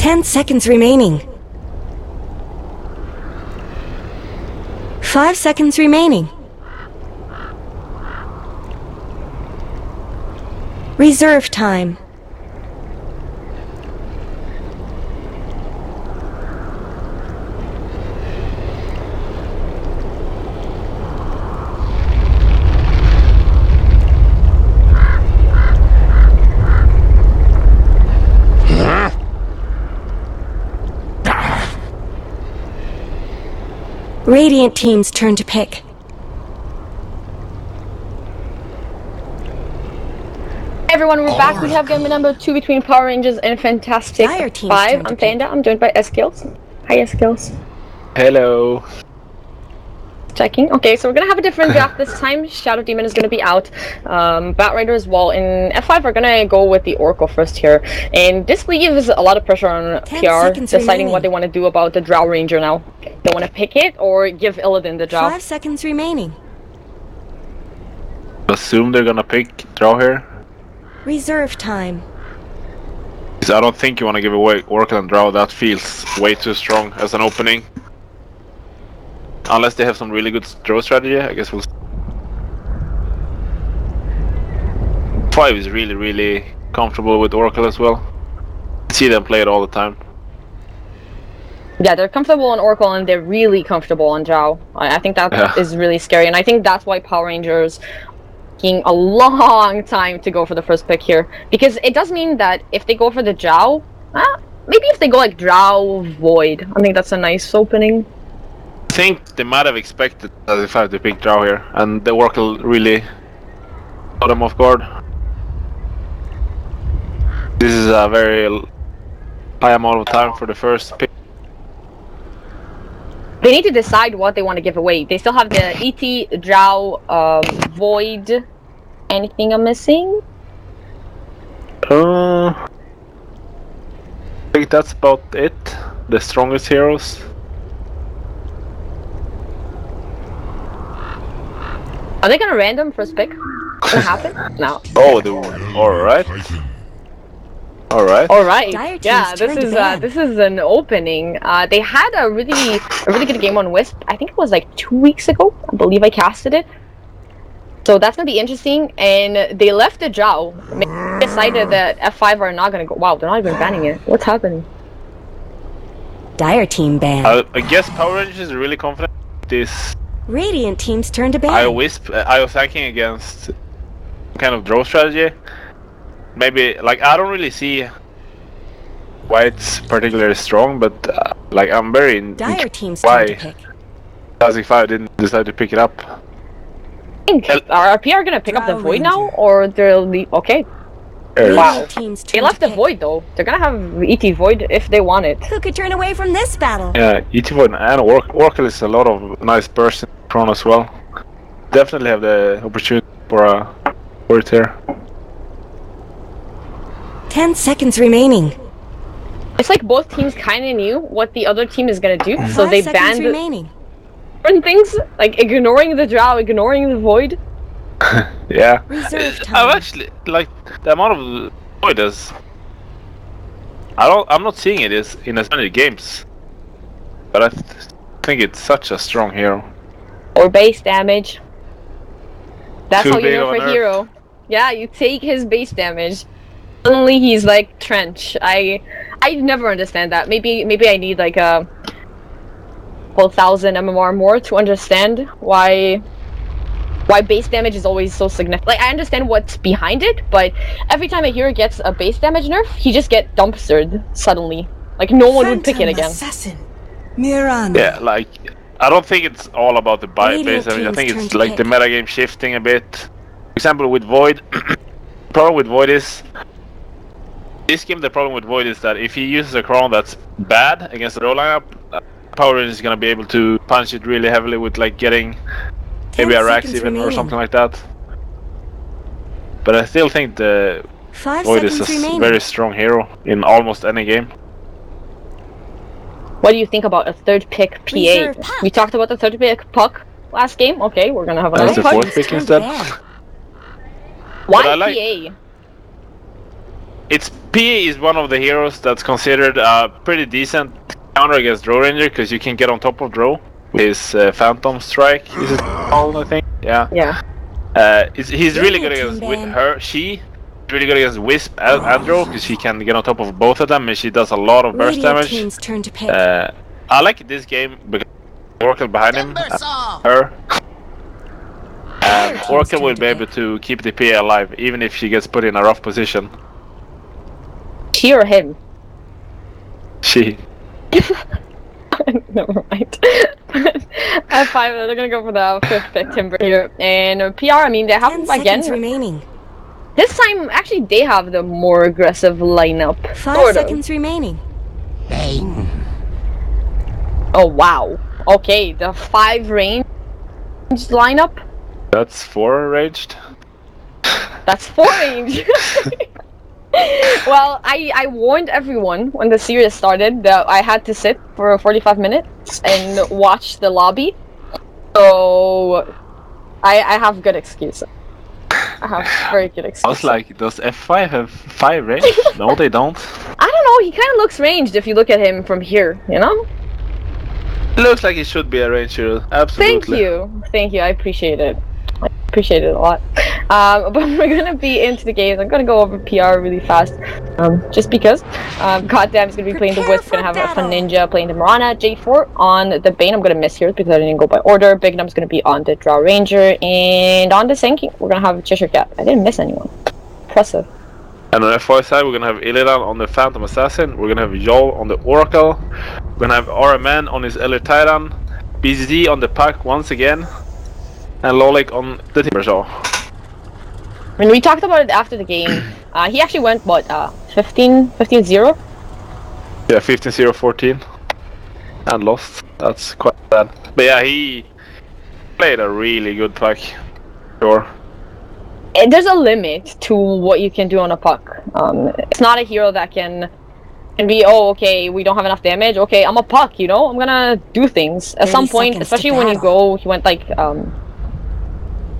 10 seconds remaining. 5 seconds remaining. Reserve time. Radiant team's turn to pick. Everyone, we're back. We have game number 2 between Power Rangers and Fantastic.Five. I'm Panda. I'm joined by Skills. Hi, Skills. Hello. Checking. Okay, so we're gonna have a different draft this time. Shadow Demon is gonna be out. Bat Rider as well. In F5, we're gonna go with the Oracle first here. And this leaves a lot of pressure on PR deciding what they want to do about the Drow Ranger now. They want to pick it or give Illidan the Drow. 5 seconds remaining. Assume they're gonna pick Drow here. Reserve time. I don't think you want to give away Oracle and Drow. That feels way too strong as an opening. Unless they have some really good draw strategy, I guess we'll... 5 is really comfortable with Oracle as well. I see them play it all the time. Yeah, they're comfortable on Oracle and they're really comfortable on Drow. I think that is really scary, and I think that's why Power Rangers taking a long time to go for the first pick here. Because it does mean that if they go for the Drow, maybe if they go like Drow Void, I think that's a nice opening. I think they might have expected Fantastic.Five to pick Drow here, and the Oracle really caught them off guard. This is a very high amount of time for the first pick. They need to decide what they want to give away. They still have the ET, Drow, Void. Anything I'm missing? I think that's about it. The strongest heroes. Are they gonna random first pick? Gonna happen? No. Oh, alright. Alright. Yeah, this is an opening. They had a really good game on Wisp. I think it was like 2 weeks ago. I believe I casted it. So that's gonna be interesting. And they left the Drow. They decided that F5 are not gonna go. Wow, they're not even banning it. What's happening? Dire team ban. I guess Power Rangers is really confident this. Radiant team's turn to ban. I was thinking against kind of draw strategy. Maybe like I don't really see why it's particularly strong, but like I'm very Dire team's turn to pick. Fantastic.Five didn't decide to pick it up. Are PR gonna pick up the Void now, or they'll leave? Okay. Wow. They left the Void though. They're gonna have ET Void if they want it. Who could turn away from this battle? Yeah, ET Void and Oracle is a lot of nice bursts in front as well. Definitely have the opportunity for a Void here. 10 seconds remaining. It's like both teams kind of knew what the other team is gonna do, so 5 they seconds banned remaining. different things, like ignoring the Drow, ignoring the Void. Yeah. Reserve time. I've actually like the amount of Void is. I'm not seeing it in as many games, but I think it's such a strong hero. Or base damage. That's Too how you big know of for an a hero. Yeah, you take his base damage. Suddenly he's like Trench. I never understand that. Maybe I need like a 1,000 MMR more to understand why base damage is always so significant. Like I understand what's behind it, but every time a hero gets a base damage nerf, he just gets dumpstered suddenly. Like no one would pick it again. Assassin. Miranda. Yeah, like I don't think it's all about the base damage. I think it's like the metagame shifting a bit. For example, with Void, the problem with Void is this game. The problem with Void is that if he uses a Crown that's bad against the roll lineup, Power Ranger is gonna be able to punch it really heavily with like getting maybe a Rax even or something like that. But I still think the Void is a very strong hero in almost any game. What do you think about a third pick PA? We talked about the third pick Puck last game. Okay, we're gonna have another Puck. That's the fourth pick instead. Why PA? it's PA is one of the heroes that's considered pretty decent counter against Drow Ranger because you can get on top of Drow with his Phantom Strike. Is it called? I think. Yeah. Yeah. He's really good against her. She's really good against Wisp and Drow because she can get on top of both of them and she does a lot of burst Radio damage. team's turn to pick. I like this game because Oracle behind him, her. And Oracle will be able to keep the PA alive even if she gets put in a rough position. She or him? She. Never mind. At 5, they're gonna go for the 5th pick, Timber here. And PR, I mean, they have 10 again. seconds remaining. This time, actually, they have the more aggressive lineup. 5 seconds remaining. Oh wow. Okay, the 5 range lineup. That's 4 ranged. That's 4 range. Well, I warned everyone when the series started that I had to sit for 45 minutes and watch the lobby. So I have good excuses. I have very good excuses. I was like, does F5 have 5 range? No, they don't. I don't know, he kind of looks ranged if you look at him from here, you know? It looks like he should be a ranger, absolutely. Thank you, I appreciate it. I appreciate it a lot. But we're gonna be into the games. I'm gonna go over PR really fast, just because. Goddamn, he's gonna be playing the Wisp. Gonna have a fun ninja playing the Mirana. J4 on the Bane. I'm gonna miss here because I didn't go by order. Big Num's gonna be on the Drow Ranger, and on the Senki we're gonna have Cheshire Cat. I didn't miss anyone. Impressive. And on F5 side, we're gonna have Illidan on the Phantom Assassin. We're gonna have Yol on the Oracle. We're gonna have RMN on his Elder Titan. BZD on the Puck once again. And Lolik on the Timbersaw. When we talked about it after the game, he actually went, what, 15-0? Yeah, 15-0-14. And lost. That's quite bad. But yeah, he played a really good puck. Sure. There's a limit to what you can do on a puck. It's not a hero that can be, oh, okay, we don't have enough damage. Okay, I'm a puck, you know? I'm gonna do things. At some point, especially when you go, he went like,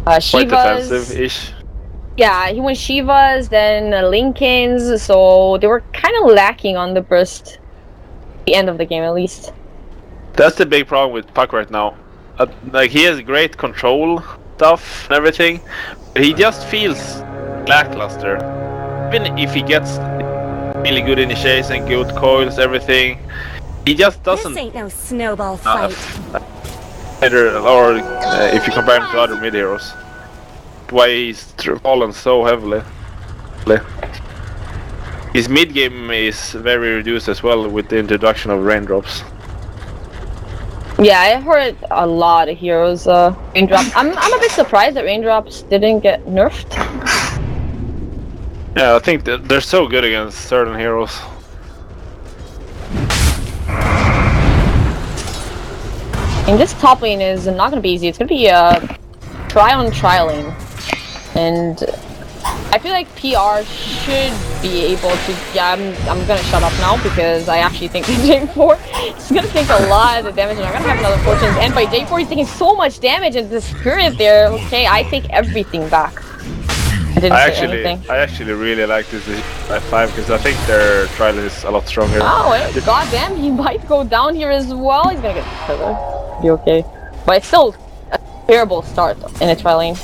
quite Shivas. defensive-ish. Yeah, he went Shivas, then Lincolns, so they were kind of lacking on the burst. The end of the game, at least. That's the big problem with Puck right now. Like, he has great control stuff and everything, but he just feels lackluster. Even if he gets really good initiation, good coils, everything, he just doesn't. This ain't no snowball fight. Or if you compare him to other mid heroes. Why he's fallen so heavily. His mid game is very reduced as well with the introduction of raindrops. Yeah, I heard a lot of heroes raindrops. I'm a bit surprised that raindrops didn't get nerfed. Yeah, I think that they're so good against certain heroes. And this top lane is not gonna be easy. It's gonna be a try lane. And I feel like PR should be able to. Yeah, I'm gonna shut up now because I actually think that J4 is gonna take a lot of the damage, and I'm gonna have another Fortune's End by J4. He's taking so much damage, and the spirit there. Okay, I take everything back. I actually really like this F5 because I think their trial is a lot stronger. Oh, goddamn! He might go down here as well. He's gonna get further. Be okay, but it's still a terrible start in a trial lane.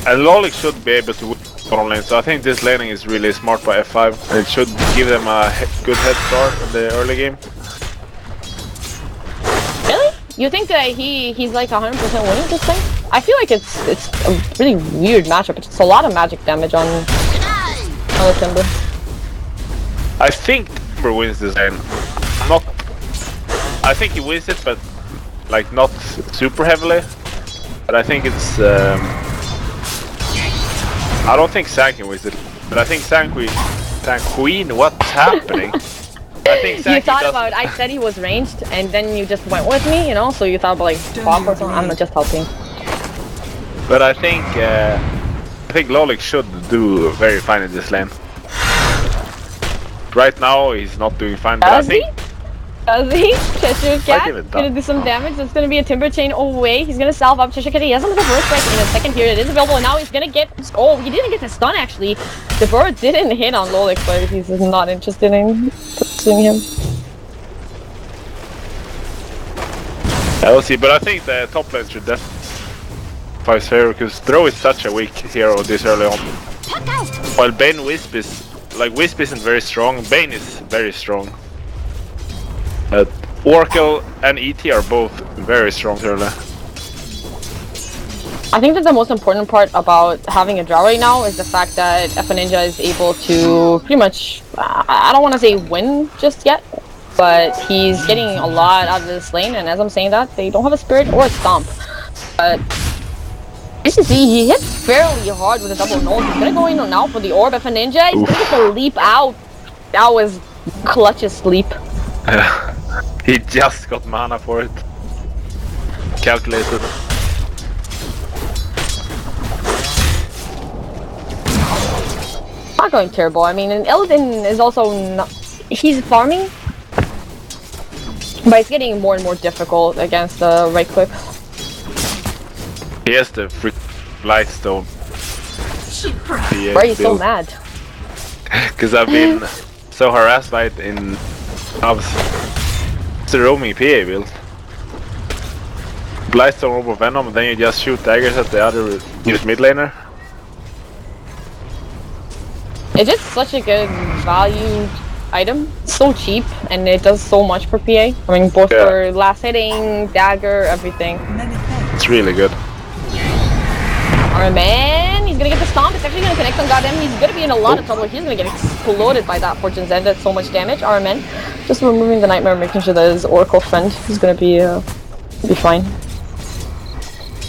And Lolik should be able to win bottom lane, so I think this laning is really smart by F5. And it should give them a good head start in the early game. Really? You think that he's like 100% winning this thing? I feel like it's a really weird matchup. It's a lot of magic damage on the Timber. I think Timber wins this lane. I think he wins it, but like not super heavily. But I think it's. I don't think Sanquin wins it, but I think Sanquin, what's happening? I think you thought about, I said he was ranged, and then you just went with me, you know, so you thought about like swap or something. I'm just helping. But I think Lolik should do very fine in this lane. Right now he's not doing fine, but I think Does he? Cheshire Cat give it gonna that. do some damage. It's gonna be a Timber Chain away. He's gonna salve up Cheshire Cat. He has him with the first strike in a second here. It is available, and now he's gonna get. Oh, he didn't get the stun actually. The bird didn't hit on Lolik, but he's not interested in pursuing him. I will see, but I think the top lane should definitely fight favor because Throw is such a weak hero this early on. While Bane Wisp is like Wisp isn't very strong, Bane is very strong. Oracle and ET are both very strong early. I think that the most important part about having a draw right now is the fact that FA Ninja is able to pretty much, I don't want to say win just yet, but he's getting a lot out of this lane, and as I'm saying that, they don't have a Spirit or a Stomp. But as you see, he hits fairly hard with a double null. He's gonna go in now for the Orb FA Ninja. He's gonna get the leap out. That was clutch's leap. He just got mana for it. Calculated. Not going terrible. I mean, and Illidan is also not. He's farming, but it's getting more and more difficult against the right click. He has the freak Lightstone. Why are you so mad? Because I've been so harassed by it in hubs. It's a roaming PA build. Blightstone over Venom, then you just shoot daggers at the other mid laner. It's just such a good value item. It's so cheap and it does so much for PA. I mean, both for last hitting, dagger, everything. It's really good. Alright, man, he's gonna get the stomp. It's actually gonna connect on Goddamn. He's gonna be in a lot of trouble. He's gonna get exploded by that Fortune's End. That's so much damage. Alright, man, just removing the Nightmare, making sure that his Oracle friend is gonna be fine.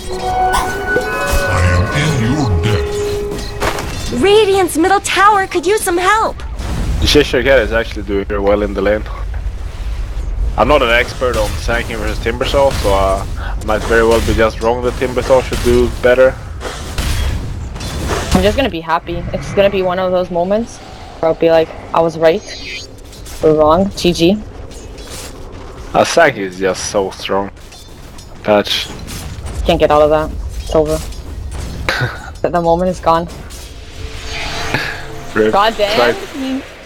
I am in your debt. Radiant's middle tower could use some help. Cheshire Cat is actually doing very well in the lane. I'm not an expert on Sanking versus Timbersaw, so I might very well be just wrong that Timbersaw should do better. I'm just gonna be happy. It's gonna be one of those moments where I'll be like, I was right or wrong. GG. Sanking is just so strong. Patch. Can't get out of that. It's over. The moment is gone. God damn.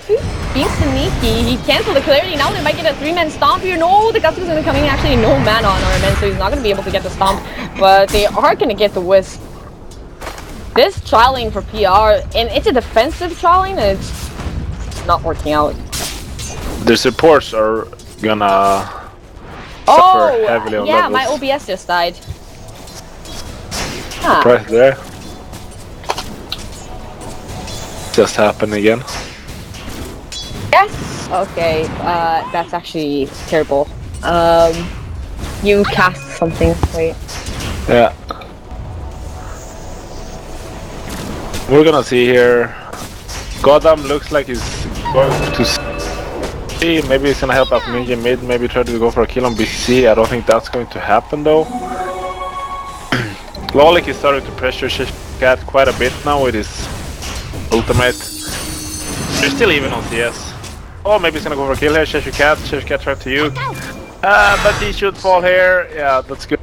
He's being sneaky. He canceled the clarity. Now they might get a 3-man stomp here. No, the Gusta's gonna come in. Actually, no mana on Armin, so he's not gonna be able to get the stomp. But they are gonna get the Wisp. This trialing for PR, and it's a defensive trialing, and it's not working out. The supports are gonna suffer heavily on yeah, levels. my OBS just died. Right there. Just happened again. Yes. Okay. That's actually terrible. You cast something. Wait. Yeah. We're gonna see here. Goddamn looks like he's going to see. Maybe he's gonna help up Ninja mid. Maybe try to go for a kill on BC. I don't think that's going to happen though. Lolik is starting to pressure Cat quite a bit now with his ultimate. They're still even on CS. Oh, maybe he's gonna go for a kill here. Cheshire Cat tried to you. But he should fall here. Yeah, that's good.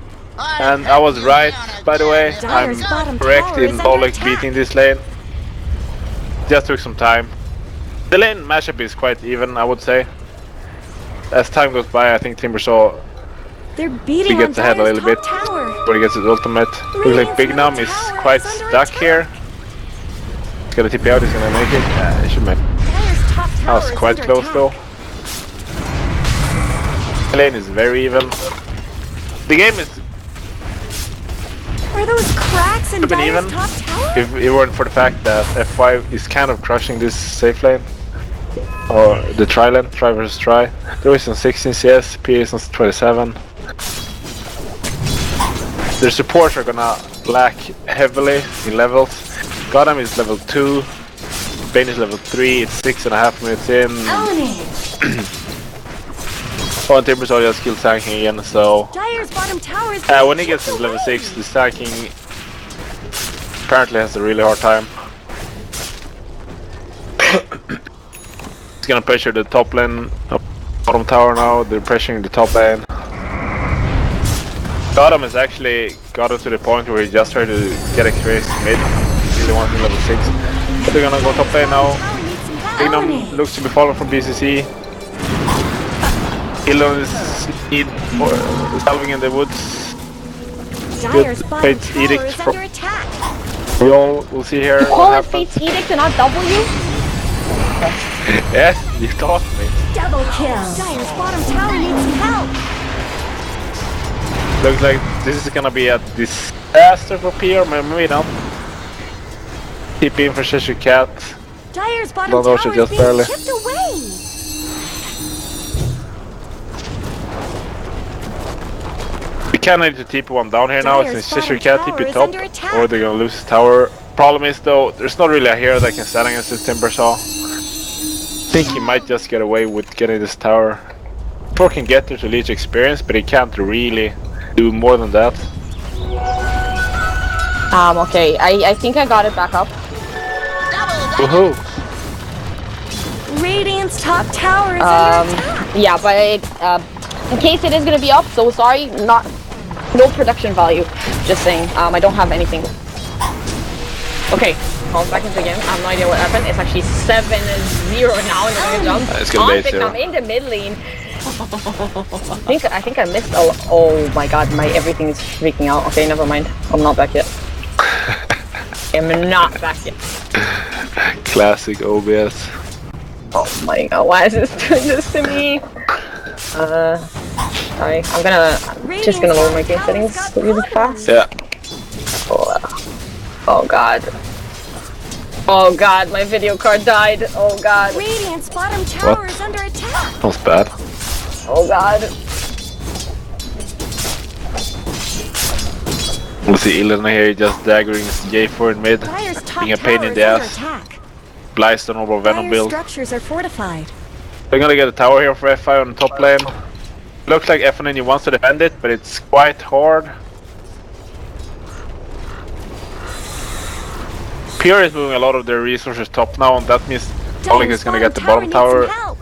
And I was right, by the way. I'm correct in Lolik beating this lane. Just took some time. The lane matchup is quite even, I would say. As time goes by, I think Timbersaw he gets ahead a little bit when he gets his ultimate. Looks like Big Num is quite stuck here. He's gonna TP out, he's gonna make it. Yeah, he should make it. That was quite close though. The lane is very even. The game is Are those cracks in been Dire's even top tower? if it weren't for the fact that F5 is kind of crushing this safe lane. Or the try lane, try versus try. There is on 16 CS, PA is on 27. Their supports are gonna lack heavily in levels. Gotham is level 2, Bane is level 3, it's 6.5 minutes in. Oh, and Timbersaw just killed Sanking again, so... Dire's bottom tower is when he gets to level 6, the Sanking apparently has a really hard time. He's gonna pressure the top lane. Bottom tower now, they're pressuring the top lane. Gotham has actually gotten to the point where he just tried to get experience mid. He really wants in level 6. But they're gonna go top lane now. Kingdom looks to be falling from BCC. Ilon is salving in the woods. Good Fate's Edict from... We'll see here. You call it Fate's Edict and not W? Yes, you taught me. Double kill. Dire's bottom tower needs some help. Looks like this is gonna be a disaster for PR, maybe not. TP in for Cheshire Cat. Dire's bottom No, tower she is just being barely. chipped away. We kinda need to TP one down here now, Dire's since Cheshire bottom Cat tower TP is top, under attack. or they're gonna lose his tower. Problem is though, there's not really a hero that can stand against this Timbersaw. I think he might just get away with getting this tower. Thor can get there to leech experience, but he can't really do more than that. Okay, I think I got it back up. Woohoo! Radiant's top tower is under attack. Yeah, but in case it is gonna be up, so sorry, no production value. Just saying, I don't have anything. Okay, calm back into the game. I have no idea what happened. It's actually 7-0 now, and they're gonna jump. It's gonna be 8-0. I'm in the mid lane. I think I missed a. Oh my god, my everything is freaking out. Okay, never mind. I'm not back yet. I'm not back yet. Classic OBS. Oh my god, why is this doing this to me? Sorry, I'm just gonna lower my game settings really fast. Yeah. Oh god. Oh god, my video card died. Oh god. Radiant's bottom tower What? is under attack. That was bad. Oh god. We'll see Ilana here just daggering J4 in mid, Dire's top being a tower pain in is the under ass. attack. Blast on over Venom Dire's build. structures are fortified. They're gonna get a tower here for F5 on the top lane. Looks like FNN wants to defend it, but it's quite hard. PR is moving a lot of their resources top now, and that means Oleg is gonna get the bottom needs tower. some help.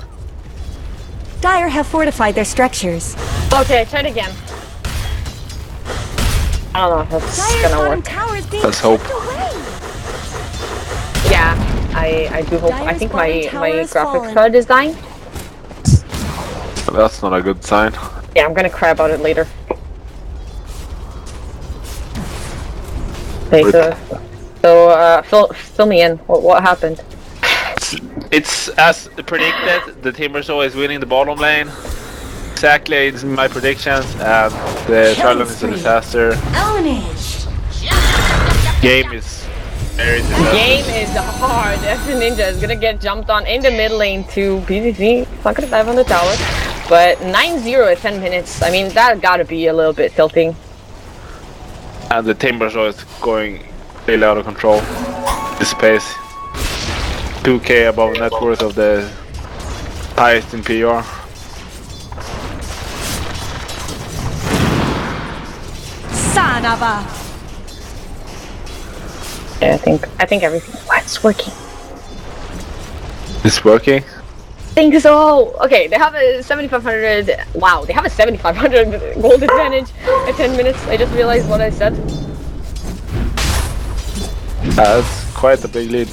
Dire have fortified their structures. Okay, try it again. I don't know if that's Dire's gonna bottom work. tower is being Let's hope. chipped away. Yeah, I do hope. I Dire's think bottom my tower is graphics fallen. card is dying. That's not a good sign. Yeah, I'm gonna cry about it later. Okay, so fill me in. What happened? It's as predicted, the Timbersaw is winning the bottom lane. Exactly, it's my predictions, and the Trilan is a disaster. Ownage. Game is very disastrous. Game is hard. F Ninja is gonna get jumped on in the mid lane to PCC. It's not gonna dive on the tower. But 9-0 at 10 minutes. I mean, that gotta be a little bit tilting. And the Timbersaw is going really out of control. This pace. 2k above net worth of the highest in PR. Son of a. Yeah, I think everything. What's working? It's working? I think so. Okay, they have a 7,500. Wow, they have a 7,500 gold advantage at 10 minutes. I just realized what I said. That's quite a big lead.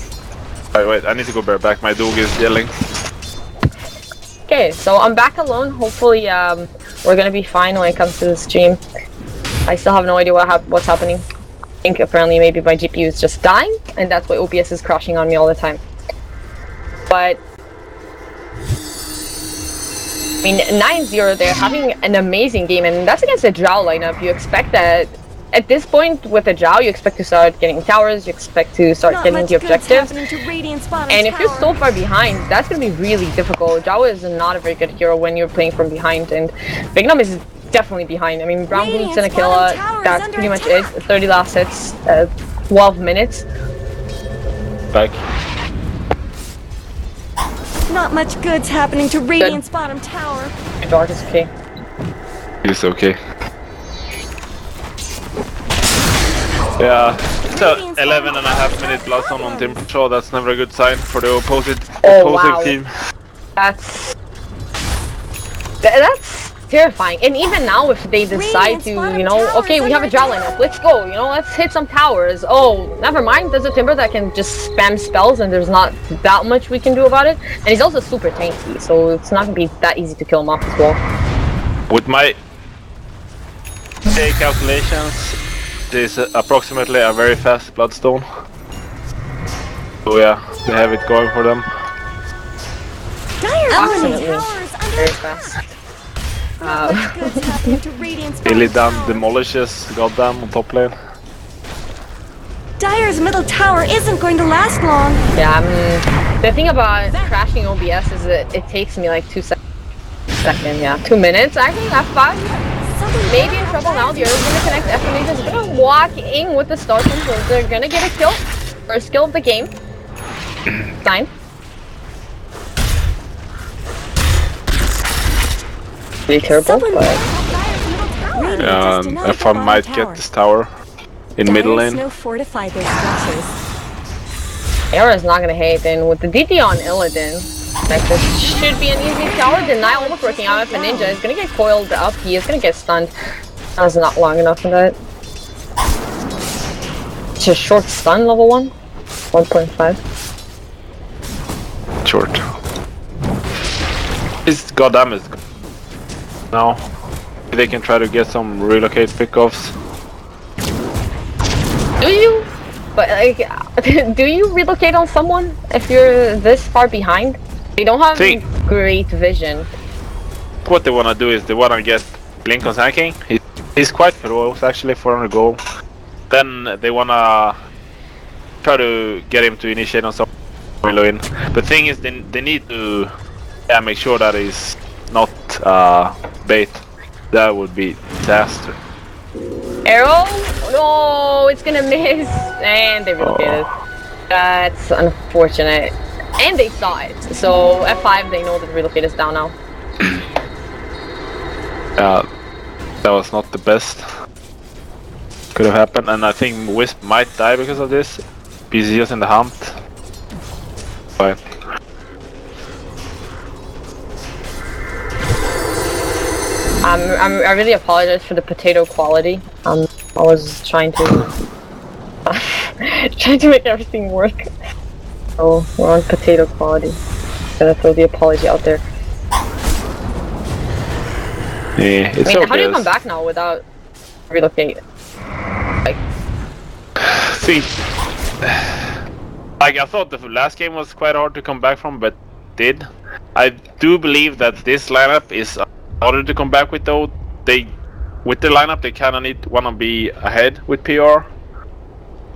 Wait, I need to go back. My dog is yelling. Okay, so I'm back alone. Hopefully, we're gonna be fine when it comes to the stream. I still have no idea what's happening. I think apparently maybe my GPU is just dying, and that's why OBS is crashing on me all the time. But I mean, 9-0, they're having an amazing game, and that's against a Drow lineup. You expect that at this point with a Drow, you expect to start getting towers, you expect to start Not getting much the good's objectives. happening to Radiant's bottom And if you're tower. so far behind, that's going to be really difficult. Drow is not a very good hero when you're playing from behind, and Bignum is definitely behind. I mean, Brown Boots and Aquila, that's pretty much it. 30 last hits, 12 minutes. Back. Not much good's happening to Radiant's bottom tower. Dark is okay. It's okay. Yeah, so 11.5 minute plus on Timbersaw, that's never a good sign for the opposing Oh, wow. team. That's That's terrifying. And even now, if they decide to, you know, okay, we have a draw lineup, let's go, you know, let's hit some towers. Oh, never mind, there's a Timber that can just spam spells and there's not that much we can do about it. And he's also super tanky, so it's not gonna be that easy to kill him off as well. With my calculations, there's approximately a very fast Bloodstone. So yeah, they have it going for them. Absolutely. Very fast. Really done demolishes Goddamn on top lane. Dire's middle tower isn't going to last long. Yeah, the thing about crashing OBS is that it takes me like 2 seconds. Yeah, 2 minutes. I think F5. Maybe in trouble now. The other's gonna connect. F5 is gonna walk in with the start, so they're gonna get a kill. First kill of the game. Fine. Pretty terrible, but... If I might get this tower in middle lane. Era's not gonna hate, and with the DT on Illidan, like this should be an easy tower. Deny almost working out. If a ninja is gonna get coiled up, he is gonna get stunned. That was not long enough for that. It's a short stun, level 1. 1.5. Short. It's goddamn it. Now they can try to get some relocate pickoffs. Do you? But like, do you relocate on someone if you're this far behind? They don't have great vision. What they wanna do is they wanna get Blink on hacking. He's quite close actually, 400 gold. Then they wanna try to get him to initiate on some in. The thing is, they need to make sure that he's not bait. That would be disaster. Arrow? No, it's gonna miss. And they relocated. That's unfortunate. And they saw it. So F5, they know that the relocate is down now. That was not the best. Could have happened, and I think Wisp might die because of this. PC's in the hump. Fine. I really apologize for the potato quality. I was trying to make everything work. So we're on potato quality. Gonna throw the apology out there. Yeah, it's okay. How do you come back now without relocate? Like, like I thought the last game was quite hard to come back from, but did. I do believe that this lineup is harder to come back with though. With the lineup they kinda wanna be ahead with PR.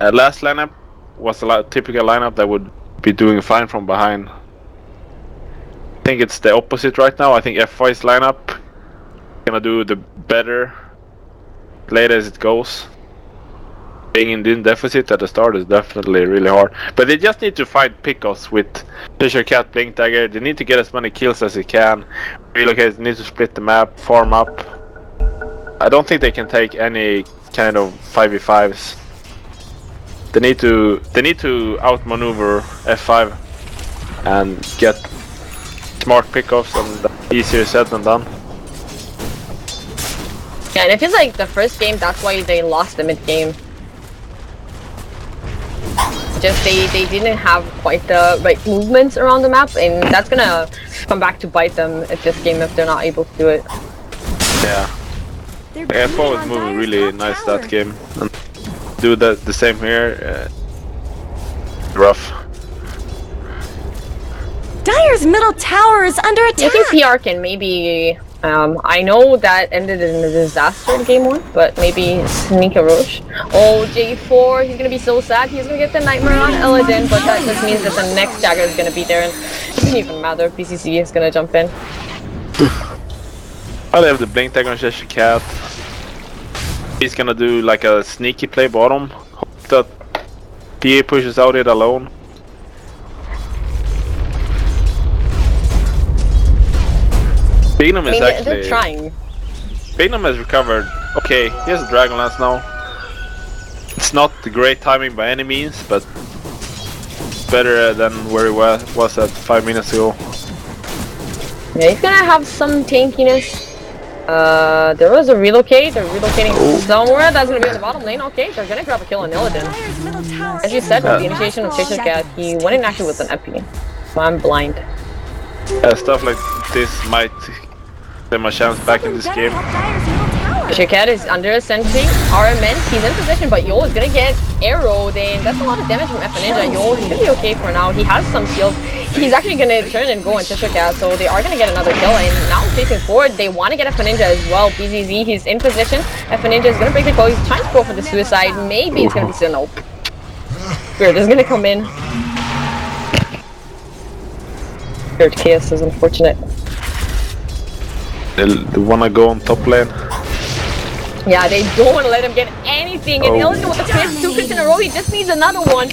Last lineup was a typical lineup that would be doing fine from behind. I think it's the opposite right now. I think F5's lineup gonna do the better later as it goes. Being in deficit at the start is definitely really hard. But they just need to find pickoffs with Fisher Cat, Blink Dagger. They need to get as many kills as they can. Relocate, they need to split the map, farm up. I don't think they can take any kind of 5v5s. They need to outmaneuver F5 and get smart pickoffs, and easier said than done. yeah, and it feels like the first game, that's why they lost the mid-game. Just they didn't have quite the right movements around the map, and that's gonna come back to bite them at this game if they're not able to do it. Yeah. F4 was moving really nice that game. And do that the same here. Rough. Dire's middle tower is under attack. I think PR can maybe. I know that ended in a disaster in game 1, but maybe sneak a rush. Oh, J4, he's gonna be so sad. He's gonna get the Nightmare on Illidan, but that just means that the next Jagger is gonna be there, and it doesn't even matter. PCC is gonna jump in. I'll have the Blink Dagger on Cheshire Cat. He's gonna do like a sneaky play bottom. Hope that PA pushes out it alone. Bignum is actually... they're trying. Bignum has recovered. Okay, he has a Dragon Lance now. It's not the great timing by any means, but better than where he was at 5 minutes ago. Yeah, he's gonna have some tankiness. There was a relocate. They're relocating somewhere. That's gonna be in the bottom lane. Okay, they're gonna grab a kill on Illidan. As you said, with the initiation of Chasers Cat, he went in actually with an epi. So I'm blind. Stuff like this might give them a chance back in this game. Chasers Cat is under a sentry. RMN, he's in position, but Yol is gonna get arrowed, and that's a lot of damage from F Ninja. Yol should be okay for now. He has some shield. He's actually gonna turn and go on Cheshire Cat, so they are gonna get another kill. And now facing forward, they want to get F Ninja as well. BZZ, he's in position. F Ninja is gonna break the call. He's trying to go for the suicide. Maybe it's gonna be still nope. Spirit is gonna come in. Spirit Chaos is unfortunate. They wanna go on top lane. Yeah, they don't want to let him get anything. And Illidan with the crits, 2 crits in a row, he just needs another one.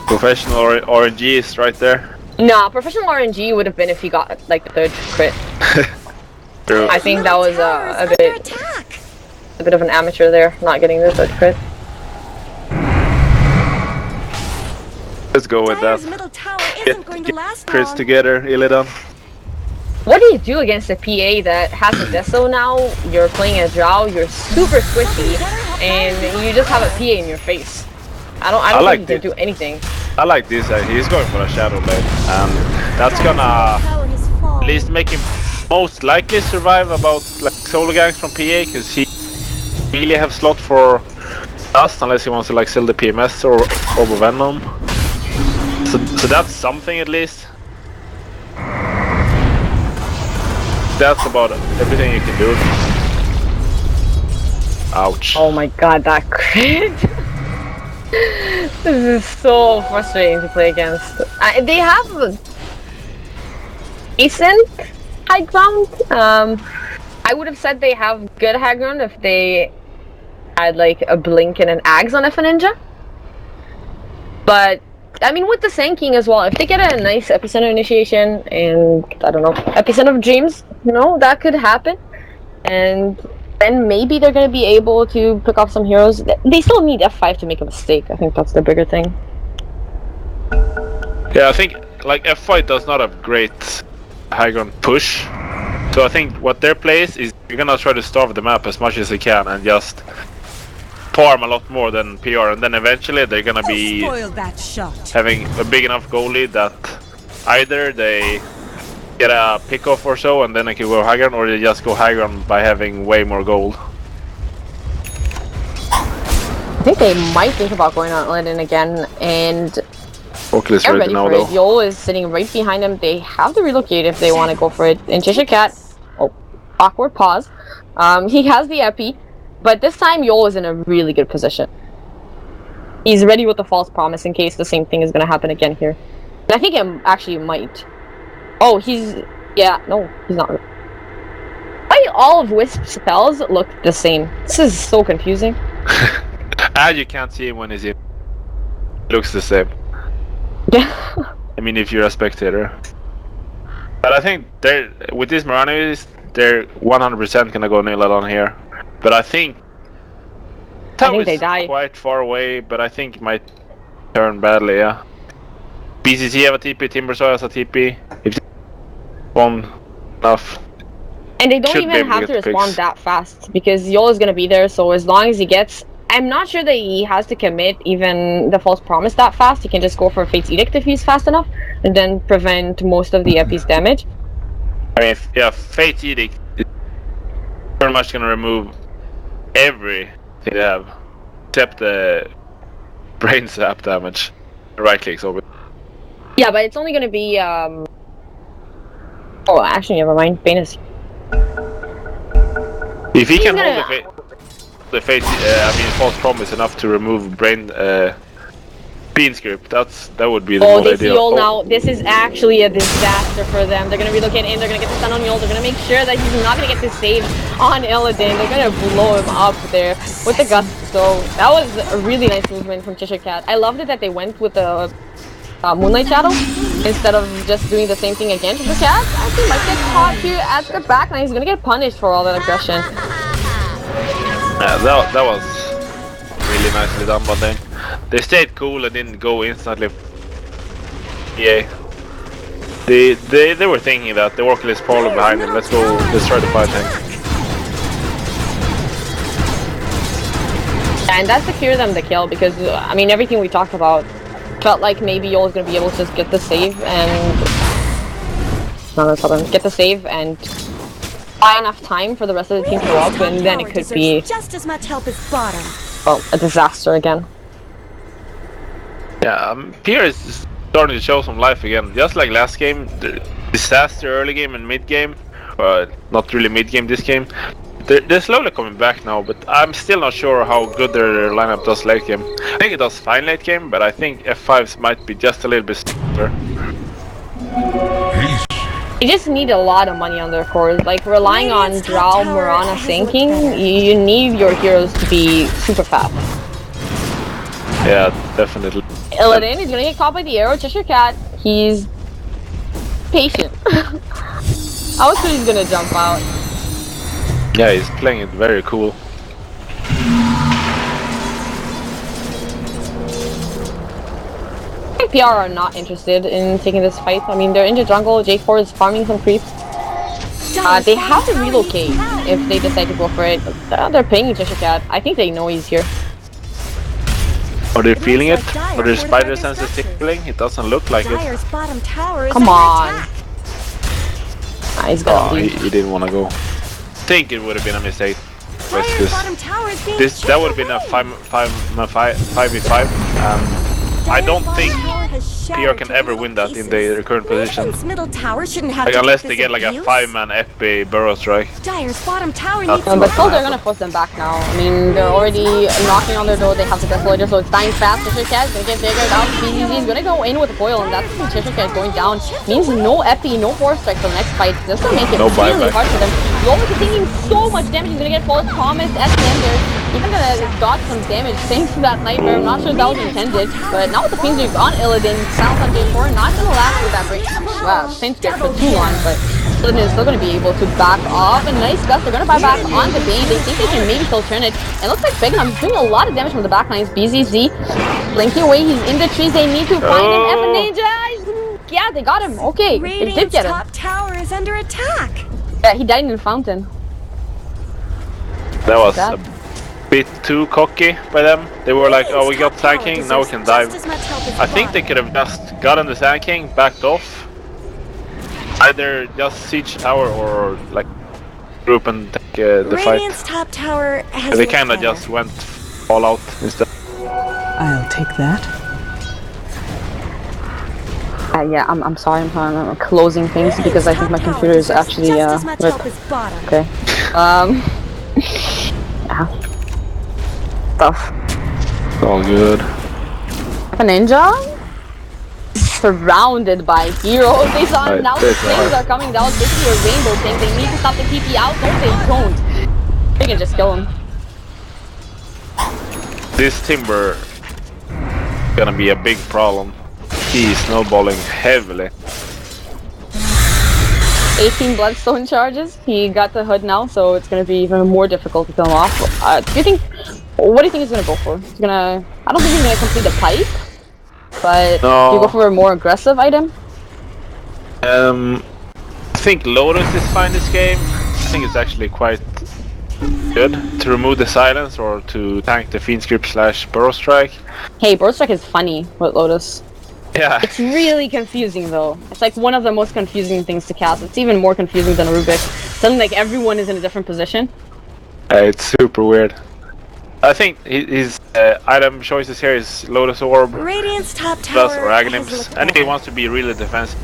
Professional RNG is right there. Nah, professional RNG would have been if he got like the 3rd crit. True. I think that was a bit of an amateur there, not getting the 3rd crit. Let's go with that. Get crits together, Illidan. What do you do against a PA that has a Deso now? You're playing a Drow, you're super squishy, and you just have a PA in your face. I don't think you can do anything. I like this. He's going for a shadow blade, and that's gonna at least make him most likely survive about like solo gangs from PA, because he really have slot for us unless he wants to like sell the PMS or over Venom. So that's something at least. That's about everything you can do. Ouch. Oh my god, that crit! This is so frustrating to play against. They have decent high ground. I would have said they have good high ground if they had like a Blink and an Ags on F Ninja. But I mean, with the Sand as well, if they get a nice Epicenter initiation and, I don't know, Epicenter of Dreams, you know, that could happen. And then maybe they're going to be able to pick off some heroes. They still need F5 to make a mistake. I think that's the bigger thing. Yeah, I think, like, F5 does not have great high ground push. So I think what their play is you're going to try to starve the map as much as they can and just farm a lot more than PR, and then eventually they're gonna be having a big enough goal lead that either they get a pick off or so and then they can go high ground, or they just go high ground by having way more gold. I think they might think about going on Illidan again, and they're ready for it. Yol is sitting right behind them. They have to relocate if they want to go for it. And Cheshire Cat, awkward pause. He has the epi. But this time, Yol is in a really good position. He's ready with the false promise in case the same thing is going to happen again here. And I think it actually might. Oh, yeah, no, he's not. Why all of Wisp's spells look the same? This is so confusing. And you can't see him when he's in. It looks the same. Yeah. I mean, if you're a spectator. But I think with these Maranis, they're 100% going to go nail it on here. But I think they die quite far away, but I think it might turn badly, yeah. BCC have a TP, Timbersaw has a TP. If one enough. And they don't even have to respond that fast, because Yol is going to be there, so as long as he gets... I'm not sure that he has to commit even the false promise that fast. He can just go for Fate's Edict if he's fast enough, and then prevent most of the Epi's damage. I mean, Fate's Edict is pretty much going to remove everything they have, except the brain zap damage. Right clicks over. Yeah, but it's only gonna be oh, actually, never mind. Bane is... If he can hold the fate, false promise enough to remove brain bean script, that would be the most ideal. They see Yol now. This is actually a disaster for them. They're gonna relocate in, they're gonna get the stun on Yol, they're gonna make sure that he's not gonna get the save on Illidan. They're gonna blow him up there with the guts. So that was a really nice movement from Cheshire Cat. I loved it that they went with the Moonlight Shadow instead of just doing the same thing again. Cheshire Cat actually might get caught here at the back line. He's gonna get punished for all that aggression. Yeah, that was really nicely done, but they stayed cool and didn't go instantly. Yeah. They were thinking that the Oracle is probably behind him. Let's try to fight him. And that secured them the kill because, I mean, everything we talked about felt like maybe Yol was going to be able to just get the save and... No, that's problem. Get the save and buy enough time for the rest of the team to go up, and then it could be... just as much help as bottom. Well, a disaster again. Yeah, Pier is starting to show some life again. Just like last game, the disaster early game and mid game. Not really mid game this game. They're slowly coming back now, but I'm still not sure how good their lineup does late game. I think it does fine late game, but I think F5s might be just a little bit better. You just need a lot of money on their cores. Like, relying on Drow, Mirana sinking, you need your heroes to be super fast. Yeah, definitely. Illidan is gonna get caught by the arrow. Cheshire Cat, he's patient. I was sure he's gonna jump out. Yeah, he's playing it very cool. I think PR are not interested in taking this fight. I mean, they're in the jungle. J4 is farming some creeps. They have to relocate if they decide to go for it. They're paying Cheshire Cat. I think they know he's here. Are they feeling it? Or their spider senses tickling? It doesn't look like it. Come on. He's gonna leave. He didn't want to go. I think it would have been a mistake. That would have been a 5v5. I don't think PR can ever win that in their current position. Like, unless they get like a 5-man FP burrow strike. But still, they're gonna force them back now. I mean, they're already knocking on their door. They have the Desolator, so it's dying fast. Cheshire Cat is gonna get bigger now. BZZ is gonna go in with a foil, and that's Cheshire Cat going down. Means no FP, no force strike for the next fight. This will make it really hard for them. Yol is taking so much damage. He's gonna get false promise at the end there. Even gonna dodge some damage thanks to that nightmare. I'm not sure if that was intended, but now with the Queen's Reef on Illidan, sounds on J4, not gonna last with that break. Wow, Saint scared for too long, but Illidan is still gonna be able to back off. A nice gust. They're gonna buy back on the Bane. They think they can maybe kill Trinit. And it looks like Begnum is doing a lot of damage from the backlines. BZZ blinking away. He's in the trees. They need to find him. F and Ninja. Yeah, they got him. Okay, they did get him. top tower is under attack. Yeah, he died in the fountain. That was a bit too cocky by them. They were like, oh, we got Sand King, now we can dive. I think they could have just gotten the Sand King, backed off. Either just siege tower or like group and take the fight. Top tower has They kind of just went all out instead. I'll take that. Yeah, I'm sorry, I'm closing things because I think my computer is actually okay. Yeah. Tough. It's all good. A ninja? Surrounded by heroes. They saw now the flames are coming down. Basically a rainbow thing. They need to stop the TP out. No, they don't. They can just kill him. This Timber gonna be a big problem. He's snowballing heavily. 18 Bloodstone charges. He got the hood now, so it's gonna be even more difficult to kill him off. What do you think he's gonna go for? He's gonna... I don't think he's gonna complete the pipe, but no. you go for a more aggressive item? I think Lotus is fine this game. I think it's actually quite good to remove the silence or to tank the Fiend Script / Burrow Strike. Hey, Burrow Strike is funny with Lotus. Yeah. It's really confusing though. It's like one of the most confusing things to cast. It's even more confusing than Rubik. Something like everyone is in a different position. It's super weird. I think his item choices here is Lotus Orb, Radiant's top tower plus or Aghanims, and he wants to be really defensive.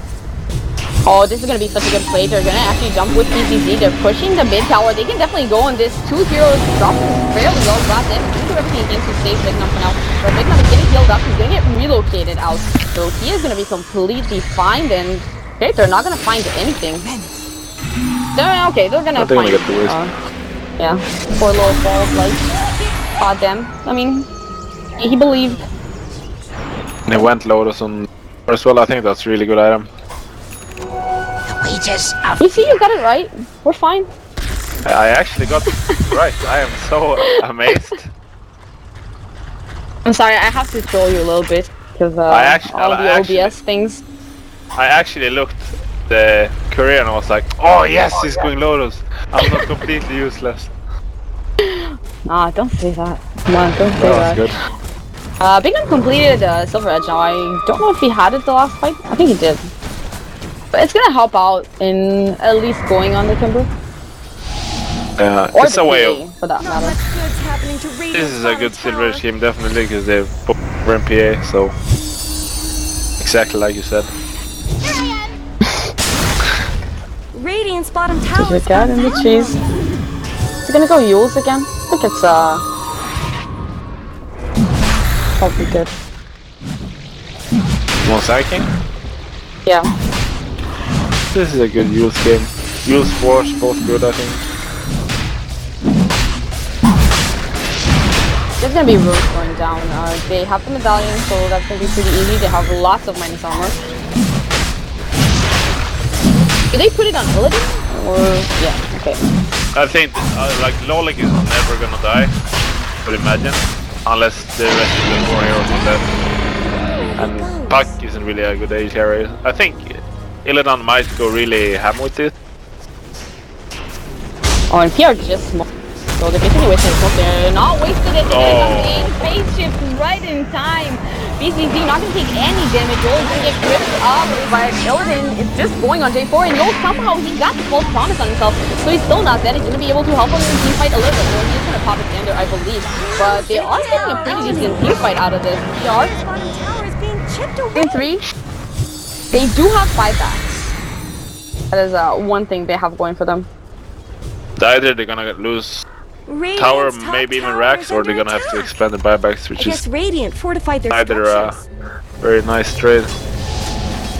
Oh, this is gonna be such a good play. They're gonna actually jump with PCZ. They're pushing the mid tower. They can definitely go on this. Two heroes dropping fairly well. Blast them. He's doing everything he can to save Bignum for now. But Bignum is getting healed up. He's gonna get relocated out. So he is gonna be completely fine. Then, okay, they're not gonna find anything. They're okay. They're gonna find. Get the yeah, 4 little balls like. Them. I mean, he believed. And they went Lotus on as well. I think that's a really good item. You see, you got it right. We're fine. I actually got it right. I am so amazed. I'm sorry, I have to troll you a little bit because all the OBS things. I actually looked the career and I was like, oh yes, he's going Lotus. I'm not completely useless. Nah, don't say that. Come on, don't say That that. was good. Big Man completed Silver Edge now. I don't know if he had it the last fight. I think he did. But it's gonna help out in at least going on the Timber. Or it's the a way PA, of... for that Not matter. much good's happening to Radiant's This is a good bottom Silver Edge tower. game, definitely, because they've put in PA, so... Exactly like you said. Radiant's bottom tower There's is a cat in the under cheese. attack. Is it gonna go Yules again? I think it's probably good. More Psyking? Yeah. This is a good Yules game. Yules Force, both good, I think. There's gonna be Rose going down. They have the medallion, so that's gonna be pretty easy. They have lots of minus armor. Do they put it on Illidan? Or yeah, okay. I think like Lolik is never gonna die, I would imagine, unless the rest of the 4 heroes are dead. And Puck isn't really a good AD carry. I think Illidan might go really ham with it. Oh, and PR just smoked. So they're basically wasting smoke. They're not wasted it. They're phase shift right in time. BCZ not gonna take any damage. Joel's gonna get gripped up by Illidan. It's just going on J4, and Joel somehow he got the false promise on himself, so he's still not dead. He's gonna be able to help him in the team fight a little bit more. He's gonna pop it Xander, I believe. But they are getting a pretty decent team fight out of this. PR Radiant's bottom tower is being chipped away. in 3. They do have buybacks. That is one thing they have going for them. Either they're gonna lose Radiant's tower, top maybe even tower racks, is or under they're gonna have to attack. expand the buybacks, I which guess is Radiant fortified their either structures. very nice trade.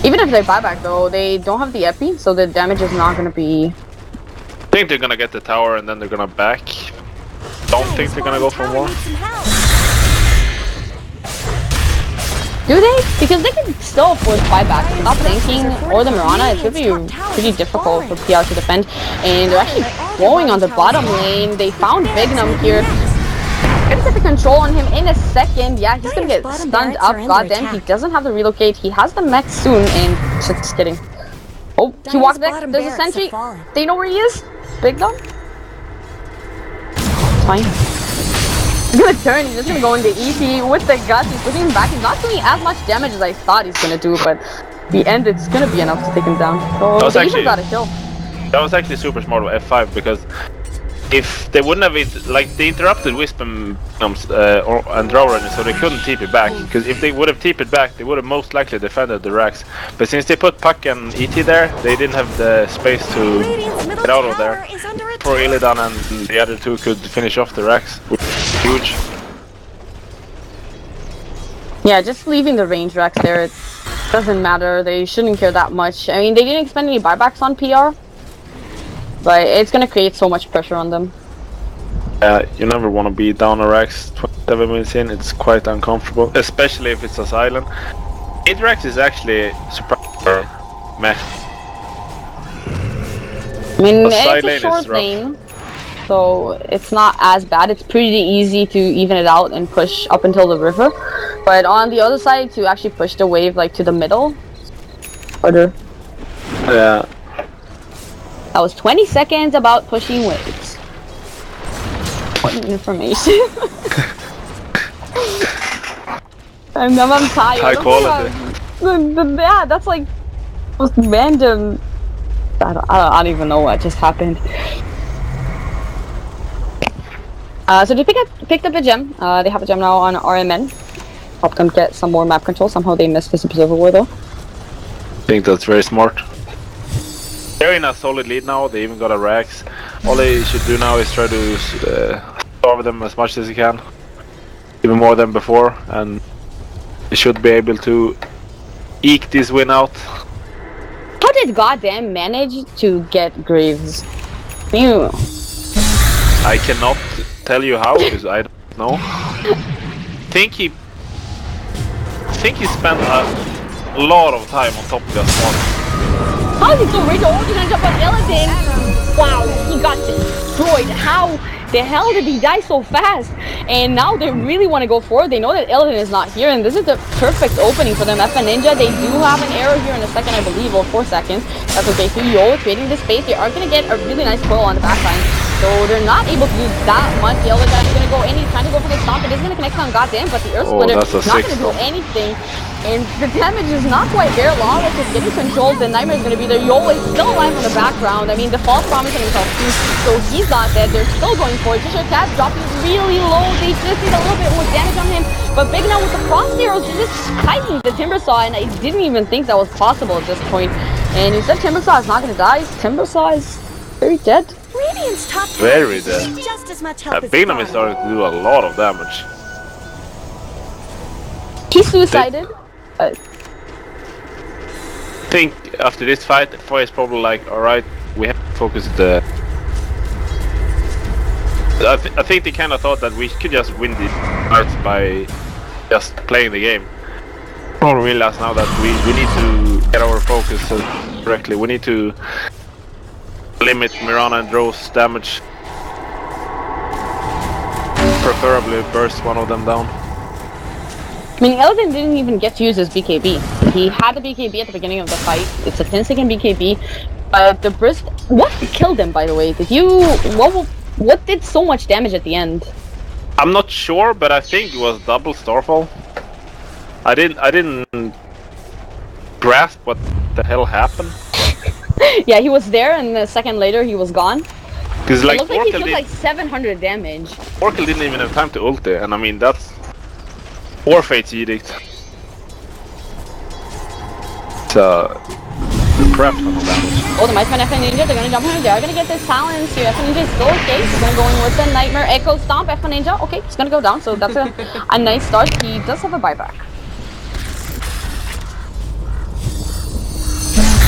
Even if they buyback though, they don't have the epi, so the damage is not gonna be. I think they're gonna get the tower and then they're gonna back. Don't think they're gonna go for more. Do they? Because they can still afford buybacks without thinking, or the Mirana. It's gonna be pretty difficult for PR to defend. And they're actually going on the bottom lane. They found Bignum here. Gonna get the control on him in a second. Yeah, he's gonna get stunned up. Goddamn, he doesn't have to relocate. He has the mech soon, and just kidding. Oh, he walked back. There's a sentry. They know where he is. Bignum. Fine. He's gonna turn, he's just gonna go into EP with the guts, he's putting him back. He's not doing as much damage as I thought he's gonna do, but the end it's gonna be enough to take him down. So they even got a kill. That was actually super smart of F5, because if they wouldn't have they interrupted Wisp and Drower, so they couldn't TP back, because if they would have TP'd back, they would have most likely defended the racks. But since they put Puck and ET there, they didn't have the space to get out of there. Before Illidan and the other two could finish off the racks, which is huge. Yeah, just leaving the range racks there, it doesn't matter. They shouldn't care that much. I mean, they didn't expend any buybacks on PR, but it's gonna create so much pressure on them. You never want to be down a racks 27 minutes in. It's quite uncomfortable, especially if it's a silent. 8 racks is actually super meh. I mean, The side it's a lane short is rough. lane, so it's not as bad. It's pretty easy to even it out and push up until the river. But on the other side, to actually push the wave like to the middle, harder. Yeah. That was 20 seconds about pushing waves. Important information. I'm tired. High quality. Yeah, that's like most random. I don't even know what just happened. So they picked up a gem. They have a gem now on RMN. Help them get some more map control. Somehow they missed this observer war though. I think that's very smart. They're in a solid lead now. They even got a Rax. All they should do now is try to starve them as much as they can, even more than before, and they should be able to eke this win out. How did Goddamn manage to get Graves? Ew. I cannot tell you how, because I don't know. I think he spent a lot of time on top of the spawn. How is he so ready to organize up on Illidan? Wow, he got destroyed. How the hell did he die so fast? and now they really want to go forward. They know that Illidan is not here, and this is the perfect opening for them. FN Ninja, they do have an arrow here in a second, I believe, or 4 seconds. That's okay. So Yo creating this space. They are going to get a really nice coil on the backline. So they're not able to do that much. Illidan is going to go in. He's trying to go for the stomp. It is going to connect on goddamn, but the Earth Splitter is not going to do anything. And the damage is not quite there. Lawless is getting controlled. The Nightmare is going to be there. Yo is still alive in the background. I mean, the false promise on himself too. So he's not dead. They're still going for it. Fisher Cat dropping really low. They just need a little bit more damage on him. But Big Now with the frost arrows, they're just kiting the Timbersaw. And I didn't even think that was possible at this point. And you said Timbersaw is not going to die. Timbersaw is very dead. Radiant's top tower Very dead. just as much help as Big Now the is starting to do a lot of damage. He suicided. I think after this fight, Foy is probably like, alright, we have to focus the... I think they kind of thought that we could just win these fights by just playing the game. Probably realize now that we need to get our focus correctly. We need to limit Mirana and Dro's damage. Preferably burst one of them down. I mean, Illidan didn't even get to use his BKB. He had the BKB at the beginning of the fight. It's a 10-second BKB. But the burst... What killed him, by the way? Did you... What did so much damage at the end? I'm not sure, but I think it was double Starfall. I didn't grasp what the hell happened. Yeah, he was there, and a second later he was gone. Because like, it looked like he took like 700 damage. Oracle didn't even have time to ulti, and I mean that's... Or Fate's Edict. It's crap ton of damage. Oh, the Miceman FN Ninja, they're gonna jump in. They're gonna get this silence here. FN Ninja is still okay. He's gonna go in with the Nightmare Echo Stomp. FN Ninja, okay, he's gonna go down. So that's a nice start. He does have a buyback.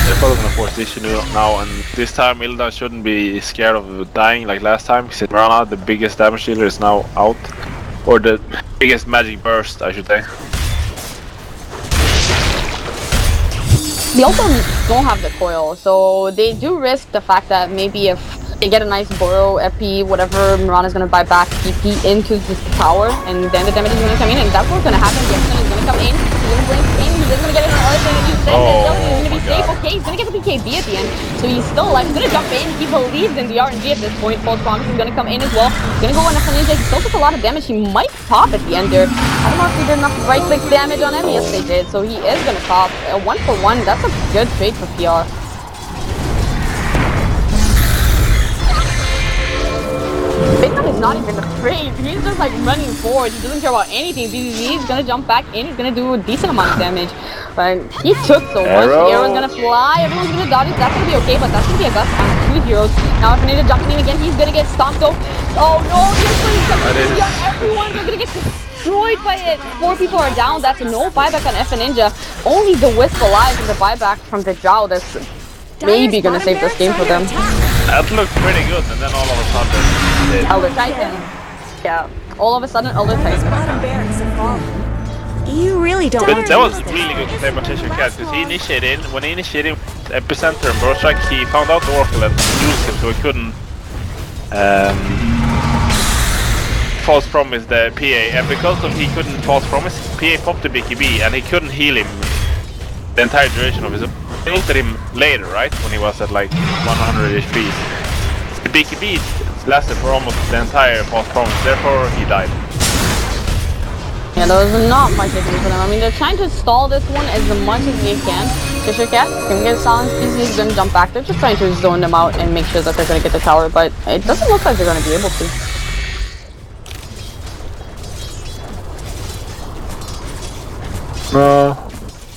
They're probably gonna force this issue now, and this time Illidan shouldn't be scared of dying like last time. Because Mirana, the biggest damage dealer, is now out. Or the biggest magic burst, I should say. They also don't have the coil, so they do risk the fact that maybe if they get a nice Burrow, Epi, whatever, Mirana's gonna buy back TP into this tower, and then the damage is gonna come in, and that's what's gonna happen. Gibson is gonna come in, he's gonna blink in, he's just gonna get an Earth, and he's saying that Zelda is gonna be safe. Okay, he's gonna get the BKB at the end, so he's still alive. He's gonna jump in, he believes in the RNG at this point. False Promise is gonna come in as well. He's gonna go on FN Ninja, he still took a lot of damage, he might pop at the end there. I don't know if he did enough right-click damage on him. Yes, they did, so he is gonna pop. 1-for-1, that's a good trade for PR. Bigman is not even afraid. He's just like running forward. He doesn't care about anything. He's gonna jump back in. He's gonna do a decent amount of damage. But he took so much. The arrow's gonna fly. Everyone's gonna dodge it. That's gonna be okay, but that's gonna be a gust on 2 heroes. Now if I need to jump in again, he's gonna get stomped though. Oh no, he's coming on everyone. They're gonna get destroyed by it. 4 people are down. That's no buyback on FN Ninja. Only the Wisp alive and the buyback from the Drow that's maybe gonna save this game for them. That looked pretty good, and then all of a sudden... Elder Titan. Yeah, all of a sudden Elder Titan. bottom barracks have fallen. You really don't. But that was really good to play by Fisher Cat, because he initiated, when he initiated Epicenter and Burst Strike, he found out the Oracle and used him, so he couldn't false promise the PA, and because of he couldn't false promise, PA popped the BKB and he couldn't heal him the entire duration of his... He ulted him later, right? When he was at like 100 HP. The BKB lasted for almost the entire false promise, therefore he died. Yeah, there was not much they can do for them. I mean, they're trying to stall this one as much as they can. Fisher Cat can get silence pieces, he's gonna jump back. They're just trying to zone them out and make sure that they're gonna get the tower, but it doesn't look like they're gonna be able to.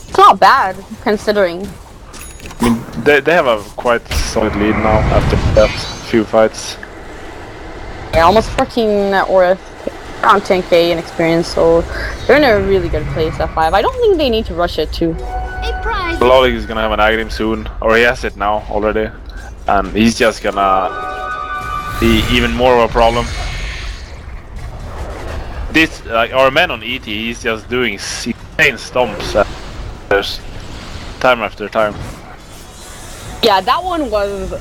It's not bad, considering. I mean, they have a quite solid lead now after that few fights. Yeah, almost 14 net worth, around 10k in experience, so they're in a really good place at 5. I don't think they need to rush it too. Lollig is gonna have an Agrim soon, or he has it now already, and he's just gonna be even more of a problem. This, like, our man on ET, he's just doing insane stomps time after time. Yeah, that one was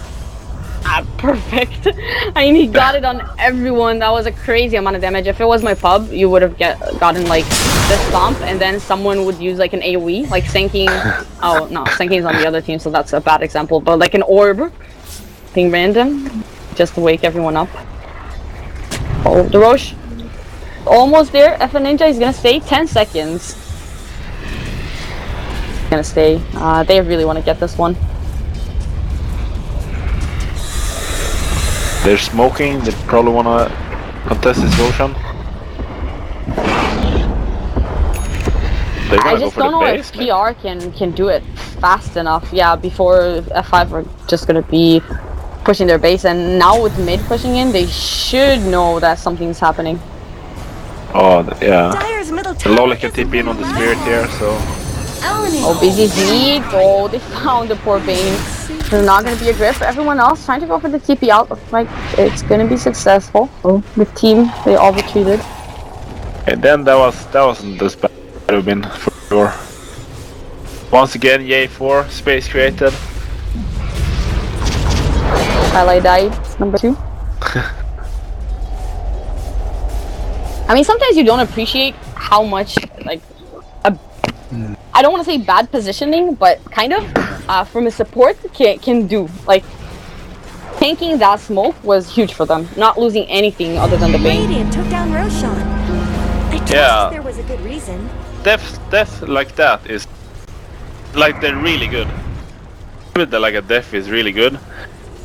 Perfect. I mean, he got it on everyone. That was a crazy amount of damage. If it was my pub, you would have gotten like the stomp, and then someone would use like an AoE, like sinking. Oh no, sinking is on the other team, so that's a bad example. But like an orb, thing random, just to wake everyone up. Oh, the Roche, almost there. F Ninja is gonna stay 10 seconds. Gonna stay. They really want to get this one. They're smoking, they probably wanna contest this Roshan. I just don't know if PR can do it fast enough. Yeah, before F5 are just gonna be pushing their base, and now with mid pushing in, they should know that something's happening. Oh, yeah. Dire's middle The tower Lola can is TP in on the Spirit here, so... Oh, BZZ. Oh, they found the poor Bane. There's not going to be a grip. Everyone else trying to go for the TP out. Looks like it's going to be successful. Oh, the team, they all retreated. And then that wasn't this bad. It would have been for sure. Once again, yay 4, space created. Highlight died, number 2. I mean, sometimes you don't appreciate how much, like, I don't want to say bad positioning, but kind of, from a support can do. Like, tanking that smoke was huge for them. Not losing anything other than the Bane. Radiant took down Roshan. I told you there was a good reason. Death like that is... Like, they're really good. Like a death is really good.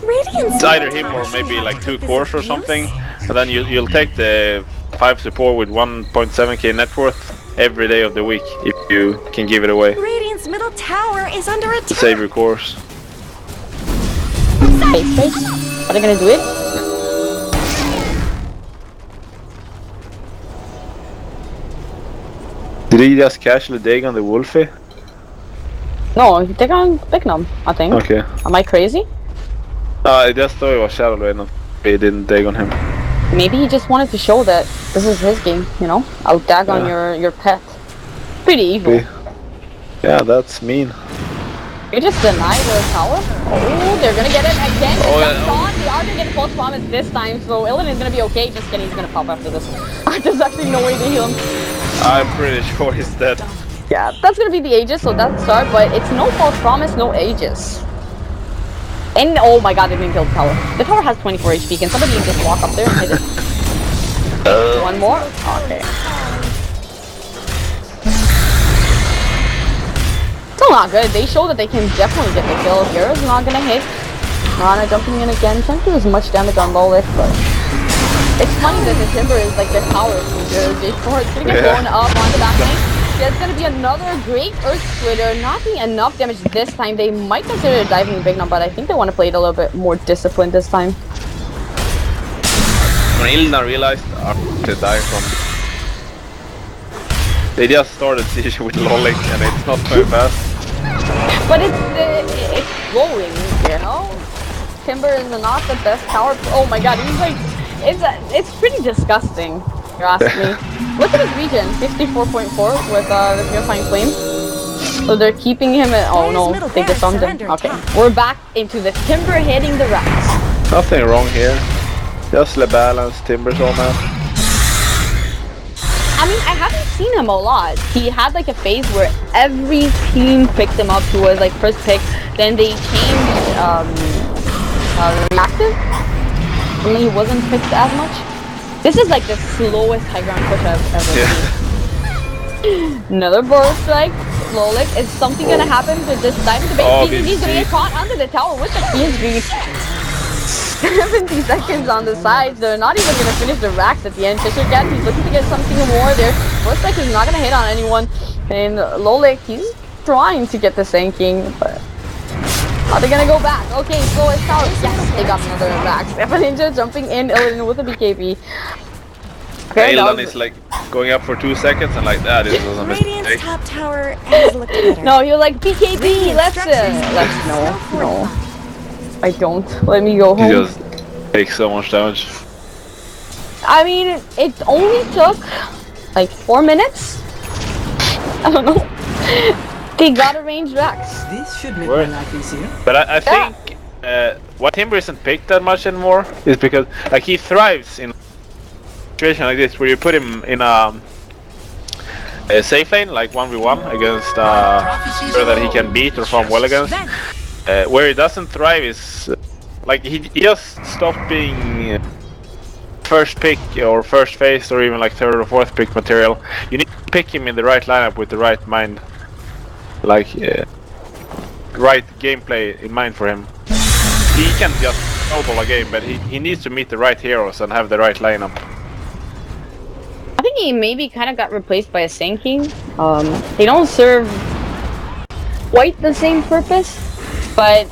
It's either him or maybe like 2 cores or something. And then you'll take the 5 support with 1.7k net worth every day of the week if you can give it away. Radiant's middle tower is under attack. Save your cores. Space. Are they gonna do it? Did he just casually dig on the Wolfie? No, they got Bignum, I think. Okay. Am I crazy? I just thought it was Shadow Lane. He didn't dig on him. Maybe he just wanted to show that this is his game, you know? I'll dag on your pet. Pretty evil. Yeah, that's mean. You just deny the tower? Oh, they're gonna get it again. They are gonna get a false promise this time, so Illidan is gonna be okay. Just kidding, he's gonna pop after this. There's actually no way to heal him. I'm pretty sure he's dead. Yeah, that's gonna be the Aegis, so that's start, but it's no false promise, no Aegis. And oh my god, they didn't kill the tower. The tower has 24 HP. Can somebody just walk up there and hit it? One more? Okay. Still not good. They show that they can definitely get the kill. Hera's not gonna hit. Rana jumping in again. Trying to do as much damage on Lolik, but it's funny that the Timber is like their power feature. J4 is gonna get blown up on the back lane. There's gonna be another great Earth Splitter, not being enough damage this time. They might consider diving Bignum, but I think they want to play it a little bit more disciplined this time. When Ilna realized to die from... They just started siege with Lolik and it's not very fast. But it's growing, you know? Timber is not the best tower. Oh my god, he's like... It's pretty disgusting, if you ask me. Look at his region, 54.4 with the Purifying Flame. So they're keeping him at... Oh no, they disarmed him. Okay, we're back into the Timber hitting the rats. Nothing wrong here. Just the balance, Timber's all man. I mean, I haven't seen him a lot. He had like a phase where every team picked him up. He was like first pick. Then they changed reactive. And he wasn't picked as much. This is like the slowest high ground push I've ever seen. Another burst strike. Lolik, is something gonna happen with this dive into base? He's gonna get caught under the tower with the PSG. 70 seconds on the sides. They're not even gonna finish the racks at the end. Fisher again, he's looking to get something more there. First strike is not gonna hit on anyone. And Lolik, he's trying to get the sinking, but are they gonna go back? Okay, slowest tower. Yes, they got another rack. Ninja jumping in, Illidan with a BKB. Okay, Illidan is like going up for 2 seconds and like that. This was a mistake. Radiant's top tower has looked better. No, he was like BKB. Let's no. I don't. Let me go home. He just takes so much damage. I mean, it only took like 4 minutes. I don't know. They got a range racks. This should make my life easier. But I think why Timber isn't picked that much anymore is because like he thrives in a situation like this where you put him in a safe lane like 1v1 against sure that he can beat or farm well against. Where he doesn't thrive is like he just stopped being first pick or first phase or even like third or fourth pick material. You need to pick him in the right lineup with the right mind, like right gameplay in mind for him. He can just snowball a game, but he needs to meet the right heroes and have the right lineup. I think he maybe kind of got replaced by a Sanking. They don't serve quite the same purpose, but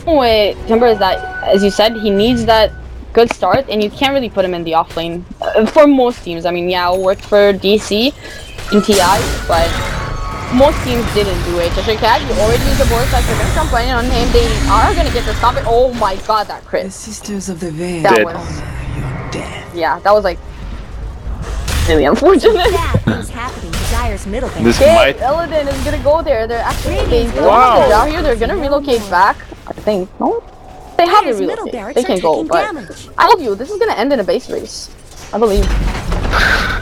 with Timber is that, as you said, he needs that good start, and you can't really put him in the off lane for most teams. I mean, yeah, it worked for DC in TI, but most teams didn't do it. Just like that, you already use the board side, they're gonna jump right in on him. They are gonna get to stop it. Oh my god, that crit. The Sisters of the Veil. That Dead. was, You're dead. yeah, that was like really unfortunate. Bad things happening to Dire's middle band. This Okay, might Illidan is gonna go there. They're actually they Wow. down here. They're gonna relocate back. I think no, they have to Dire's middle relocate. barracks They are can go, taking but damage. I told you this is gonna end in a base race. I believe.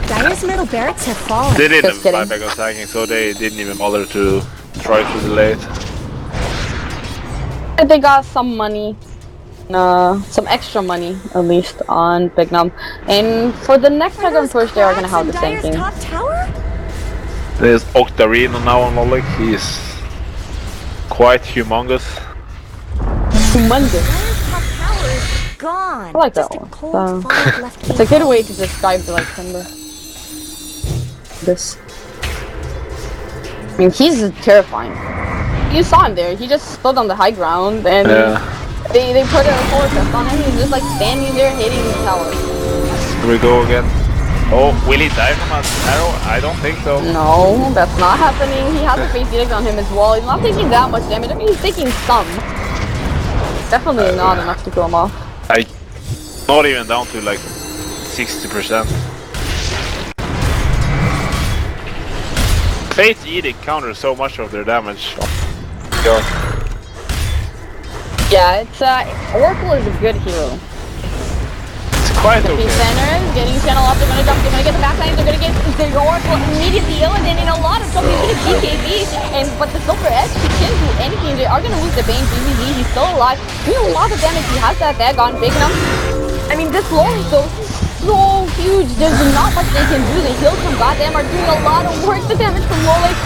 Dire's middle barracks have fallen. they didn't Just kidding. buyback was hacking, so they didn't even bother to try to delay it. They got some money, some extra money at least on Big Num. And for the next Dragon Push, they are gonna have the same thing. Top tower? There's Octarino now on Lolik. He's quite humongous. Humongous. Dire's top tower is gone. I like that Just a one. cold So- fog left It's a good way to describe the like Timber. This. I mean, he's terrifying. You saw him there. He just stood on the high ground, and they put a fortress on him. He's just like standing there hitting the tower. Here we go again. Oh, will he die from an arrow? I don't think so. No, that's not happening. He has a face edict on him as well. He's not taking that much damage. I mean, he's taking some. Definitely not enough to kill him off. Not even down to like 60%. Fate's Edict counters so much of their damage. God. Yeah, it's Oracle is a good hero. It's quite Getting okay. center, getting channel up, they're gonna jump, they're gonna get the backside, they're gonna get the Oracle immediately Illidan in a lot of trouble. He's gonna GKB, but the Silver Edge, he can't do anything. They are gonna lose the Bane GVZ, he's still alive. Doing a lot of damage, he has that dag on Big Num. I mean, this Lolik though, he's so huge, there's not much they can do. The heals from Goddamn are doing a lot of work. The damage from Lolik,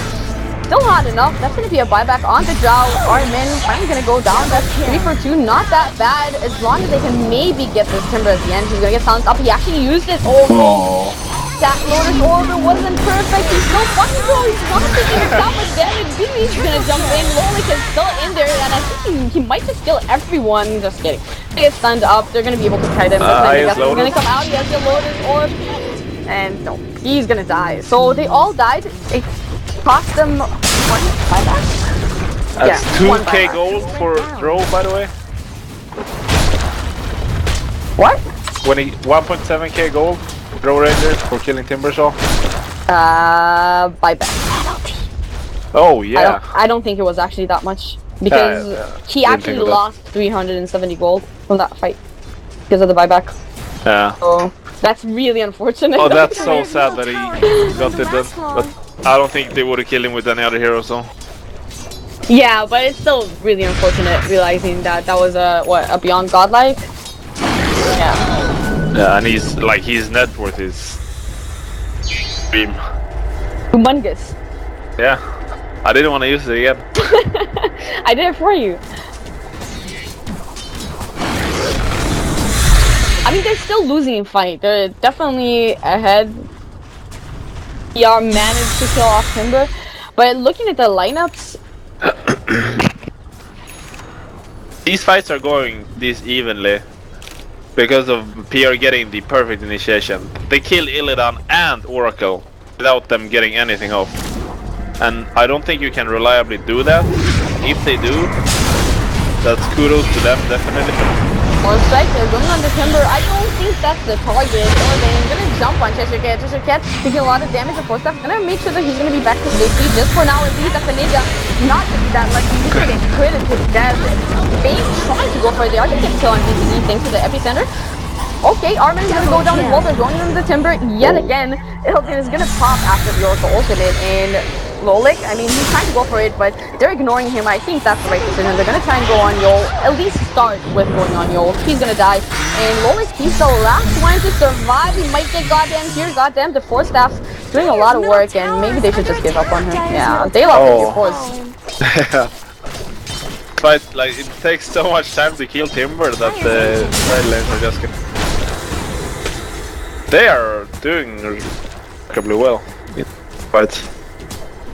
still not enough. That's gonna be a buyback on the Drow. Armin finally gonna go down. That's 3 for 2, not that bad. As long as they can maybe get this Timber at the end. He's gonna get silenced up. He actually used it. Oh no. That Lotus Order wasn't perfect. He's so funny though. He's not taking that much damage. Jimmy's gonna jump in. Lolik is still in there, and I think he might just kill everyone. Just kidding. They get stunned up. They're gonna be able to kite him. He's gonna come out. He has the Lotus Orb. And no, he's gonna die. So they all died. It cost them 1 buyback. That's Yeah, 1 2k buyback. gold for throw, by the way. What? 1.7k gold throw rangers for killing Timbersaw. Buyback. Oh yeah. I don't think it was actually that much because he Didn't actually think of that. lost 370 gold from that fight because of the buyback. Yeah. So that's really unfortunate. Oh, that's so sad that he got it done. But I don't think they would have killed him with any other heroes, though. Yeah, but it's still really unfortunate realizing that that was a beyond godlike. Yeah. Yeah, and he's like his net worth is extreme. Humongous. Yeah. I didn't want to use it again. I did it for you. I mean, they're still losing in fight. They're definitely ahead. PR managed to kill off Timber, but looking at the lineups, These fights are going this evenly because of PR getting the perfect initiation. They kill Illidan and Oracle without them getting anything off. And I don't think you can reliably do that. If they do, that's kudos to them, definitely. more strike, they're going on the Timber. I don't think that's the target. Or they're gonna jump on Cheshire Cat taking a lot of damage. Of course, that's gonna make sure that he's gonna be back to safety just for now. At least that's the Ninja. not that like you can get credit to death. They trying to go for it. They are gonna get killed on DCD thanks to the epicenter. Okay, Armin is gonna go down as well. They're going into the timber yet again. Illidan is gonna pop after the Oracle ultimate, and Lolik, I mean, he's trying to go for it, but they're ignoring him. I think that's the right decision. They're gonna try and go on Yol. At least start with going on Yol. He's gonna die, and Lolik, he's the last one to survive. He might get goddamn here. Goddamn, the Force Staff's doing a lot of work, and maybe they should just give up on him. Yeah, they lost the Force. But like, it takes so much time to kill Timber that the side lanes are just gonna... They are doing remarkably well, but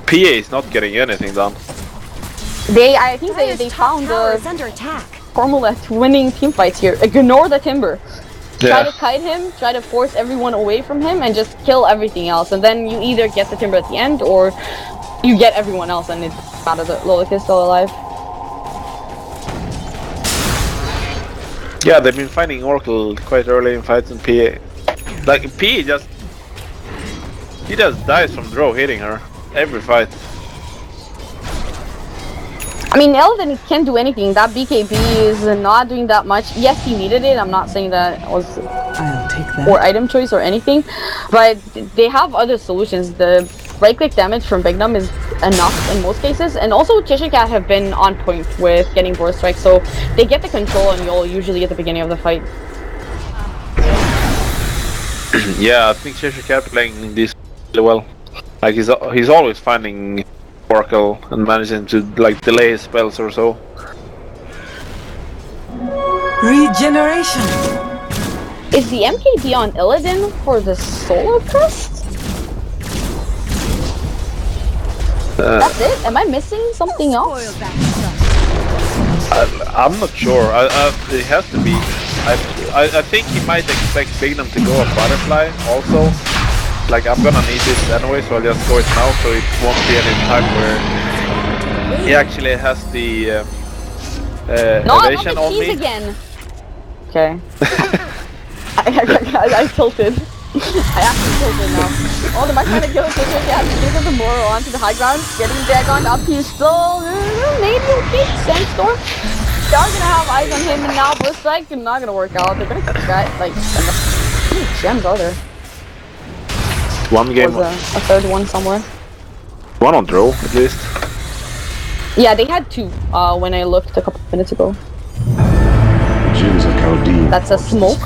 PA is not getting anything done. I think they found the formula to winning team fights here. Ignore the Timber. Try to kite him, try to force everyone away from him, and just kill everything else. And then you either get the Timber at the end, or you get everyone else, and it's out of the Lolik is still alive. Yeah, they've been finding Oracle quite early in fights in PA. Like, P just dies from draw hitting her every fight. I mean, Illidan can't do anything. That BKB is not doing that much. Yes, he needed it. I'm not saying that it was I'll take that. poor item choice or anything, but they have other solutions. The right-click damage from Bignum is enough in most cases, and also Cheshire Cat have been on point with getting Burst Strike, so they get the control on Yol usually at the beginning of the fight. Yeah, I think Cheshire Cat playing this really well. Like he's always finding Oracle and managing to like delay his spells or so. Regeneration. Is the MKD on Illidan for the Solar Crest? That's it? Am I missing something else? I'm not sure. It has to be. I think he might expect Bignum to go a Butterfly also. Like, I'm gonna need this anyway, so I'll just go it now, so it won't be any time where he actually has the evasion on me. Again. Okay. I tilted. I actually tilted now. Oh, they might try to kill Cheshire Cat. Give him the Moro onto the high ground, getting Dagon up. He's still maybe okay. Sandstorm. They are gonna have eyes on him, and now Burst Strike is not gonna work out. They're gonna catch that. Like, how many gems are there? One game. A third one somewhere. One on draw, at least. Yeah, they had two when I looked a couple minutes ago. That's a smoke.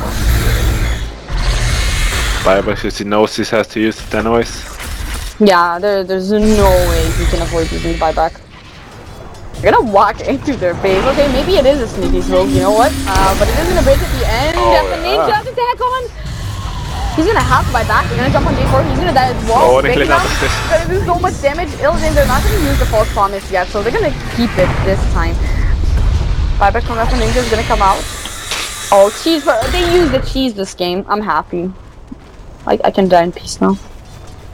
Buyback, since he knows he has to use it anyways. Yeah, there's no way he can avoid using the buyback. You're gonna walk into their base. Okay, maybe it is a sneaky smoke, you know what? But it is gonna break at the end. The ninja attack on! He's gonna have to buy back. They're gonna jump on J4. He's gonna die as well. Oh, Gonna do so much damage. Illidan, they're not gonna use the false promise yet, so they're gonna keep it this time. Buyback from Alpha Ninja is gonna come out. Oh, cheese! They use the cheese this game. I'm happy. I can die in peace now.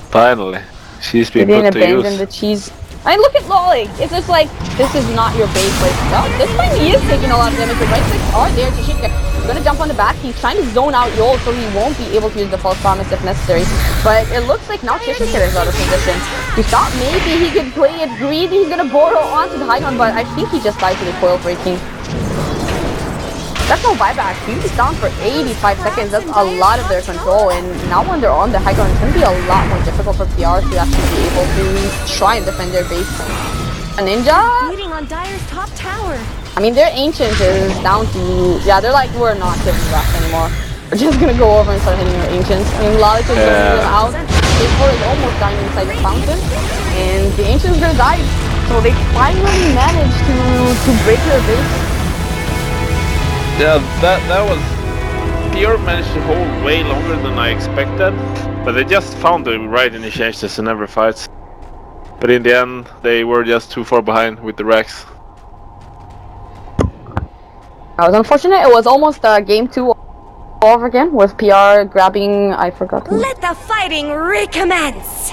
Finally, she's been they put didn't to use. abandon the cheese. I mean, look at Lolik. It's just like, this is not your base. Like, oh, this time he is taking a lot of damage. The right clicks are there to shake. He's gonna jump on the back. He's trying to zone out Yol, so he won't be able to use the false promise if necessary. But it looks like now Cheshire Cat is out of position. He thought maybe he could play it greedy. He's gonna borrow onto the high ground, but I think he just died to the coil breaking. That's no buyback. He's down for 85 seconds. That's a lot of their control. And now when they're on the high ground, it's going to be a lot more difficult for PR to actually be able to try and defend their base. A ninja? Beating on Dire's top tower. I mean, their ancient is down to... Yeah, they're like, we're not giving back anymore. We're just going to go over and start hitting our ancients. I mean, Lalik is going out. J4 is almost dying inside the fountain. And the ancient's going to die. So they finally managed to break their base. Yeah, that was... PR managed to hold way longer than I expected, but they just found the right initiations in every fight. But in the end, they were just too far behind with the racks. That was unfortunate. It was almost game 2 all over again with PR grabbing... I forgot. Let the fighting recommence!